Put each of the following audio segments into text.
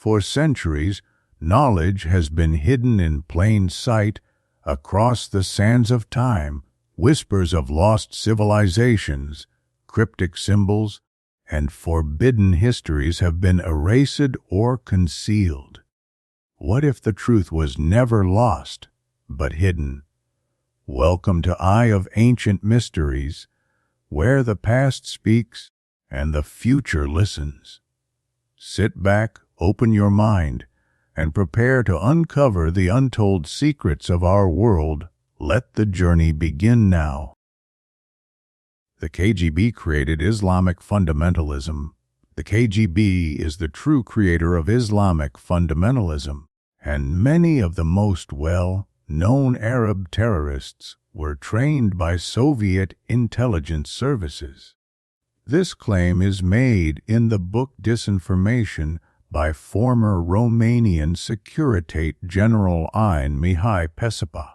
For centuries, knowledge has been hidden in plain sight across the sands of time. Whispers of lost civilizations, cryptic symbols, and forbidden histories have been erased or concealed. What if the truth was never lost, but hidden? Welcome to Eye of Ancient Mysteries, where the past speaks and the future listens. Sit back, open your mind, and prepare to uncover the untold secrets of our world. Let the journey begin now. The KGB created Islamic fundamentalism. The KGB is the true creator of Islamic fundamentalism, and many of the most well-known Arab terrorists were trained by Soviet intelligence services. This claim is made in the book Disinformation by former Romanian Securitate General Ion Mihai Pacepa,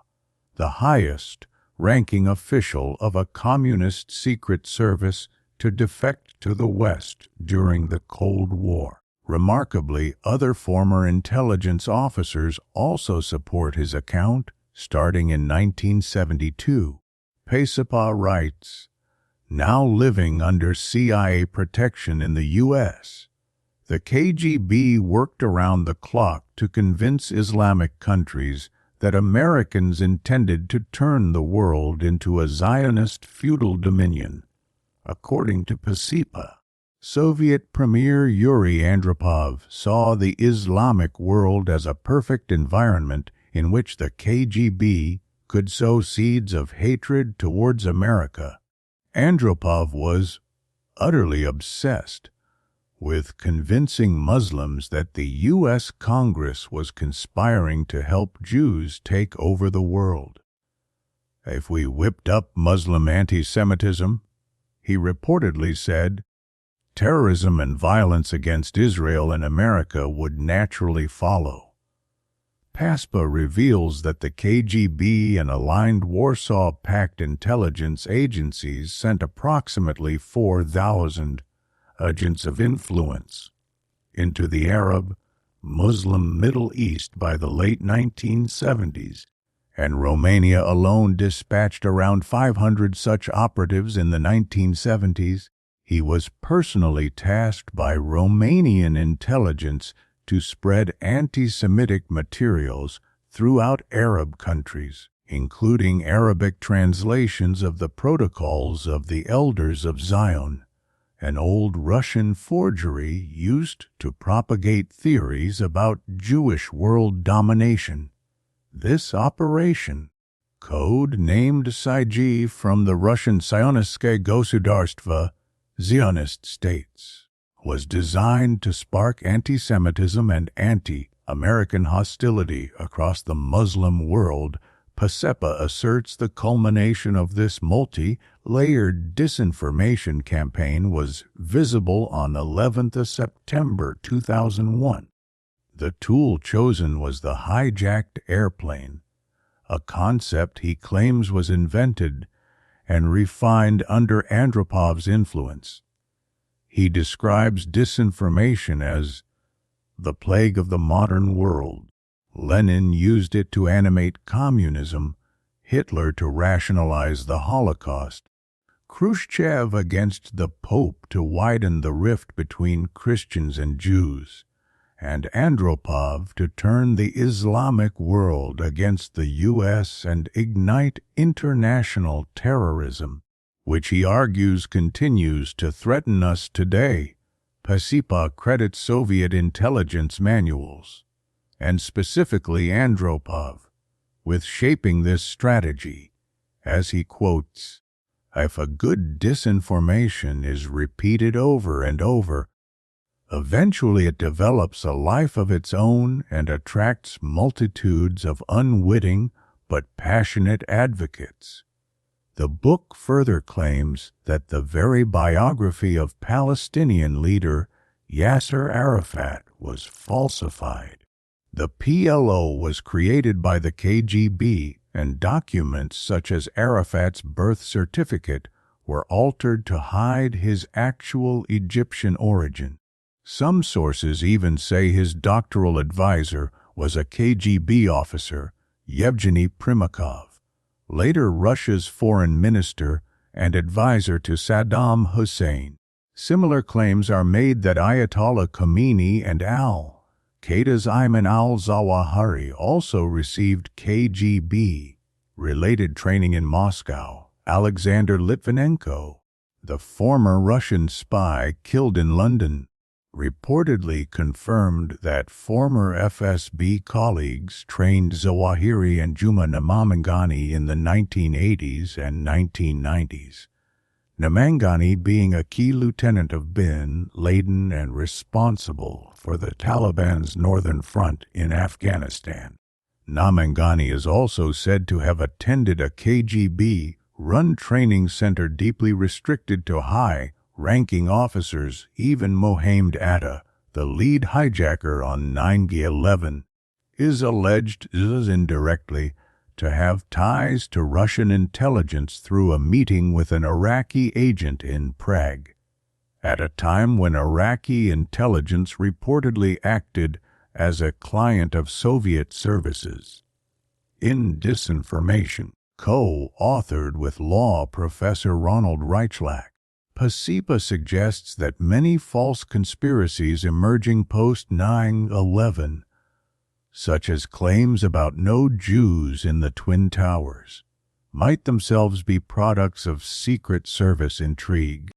the highest-ranking official of a communist secret service to defect to the West during the Cold War. Remarkably, other former intelligence officers also support his account, starting in 1972. Pacepa writes, "Now living under CIA protection in the U.S., the KGB worked around the clock to convince Islamic countries that Americans intended to turn the world into a Zionist feudal dominion." According to Pacepa, Soviet Premier Yuri Andropov saw the Islamic world as a perfect environment in which the KGB could sow seeds of hatred towards America. Andropov was utterly obsessed with convincing Muslims that the U.S. Congress was conspiring to help Jews take over the world. "If we whipped up Muslim anti-Semitism," he reportedly said, "terrorism and violence against Israel and America would naturally follow." Pacepa reveals that the KGB and aligned Warsaw Pact intelligence agencies sent approximately 4,000 agents of influence into the Arab, Muslim Middle East by the late 1970s, and Romania alone dispatched around 500 such operatives in the 1970s. He was personally tasked by Romanian intelligence to spread anti-Semitic materials throughout Arab countries, including Arabic translations of the Protocols of the Elders of Zion, an old Russian forgery used to propagate theories about Jewish world domination. This operation, code-named Saiji from the Russian Sionistske Gosoudarstva, Zionist states, was designed to spark anti-Semitism and anti-American hostility across the Muslim world. Pacepa asserts the culmination of this multi-layered disinformation campaign was visible on 11th September 2001. The tool chosen was the hijacked airplane, a concept he claims was invented and refined under Andropov's influence. He describes disinformation as the plague of the modern world. Lenin used it to animate communism, Hitler to rationalize the Holocaust, Khrushchev against the Pope to widen the rift between Christians and Jews, and Andropov to turn the Islamic world against the U.S. and ignite international terrorism, which he argues continues to threaten us today. Pacepa credits Soviet intelligence manuals, and specifically Andropov, with shaping this strategy, as he quotes, "If a good disinformation is repeated over and over, eventually it develops a life of its own and attracts multitudes of unwitting but passionate advocates." The book further claims that the very biography of Palestinian leader Yasser Arafat was falsified. The PLO was created by the KGB, and documents such as Arafat's birth certificate were altered to hide his actual Egyptian origin. Some sources even say his doctoral advisor was a KGB officer, Yevgeny Primakov, later Russia's foreign minister and advisor to Saddam Hussein. Similar claims are made that Ayatollah Khomeini and al-Qaeda's Ayman al Zawahiri also received KGB-related training in Moscow. Alexander Litvinenko, the former Russian spy killed in London, reportedly confirmed that former FSB colleagues trained Zawahiri and Juma Namangani in the 1980s and 1990s, Namangani being a key lieutenant of bin Laden and responsible for the Taliban's northern front in Afghanistan. Namangani is also said to have attended a KGB-run training center deeply restricted to high-ranking officers. Even Mohamed Atta, the lead hijacker on 9/11, is alleged indirectly to have ties to Russian intelligence through a meeting with an Iraqi agent in Prague, at a time when Iraqi intelligence reportedly acted as a client of Soviet services. In Disinformation, co-authored with law professor Ronald Reichlak, Pacepa suggests that many false conspiracies emerging post-9/11, such as claims about no Jews in the Twin Towers, might themselves be products of Secret Service intrigue.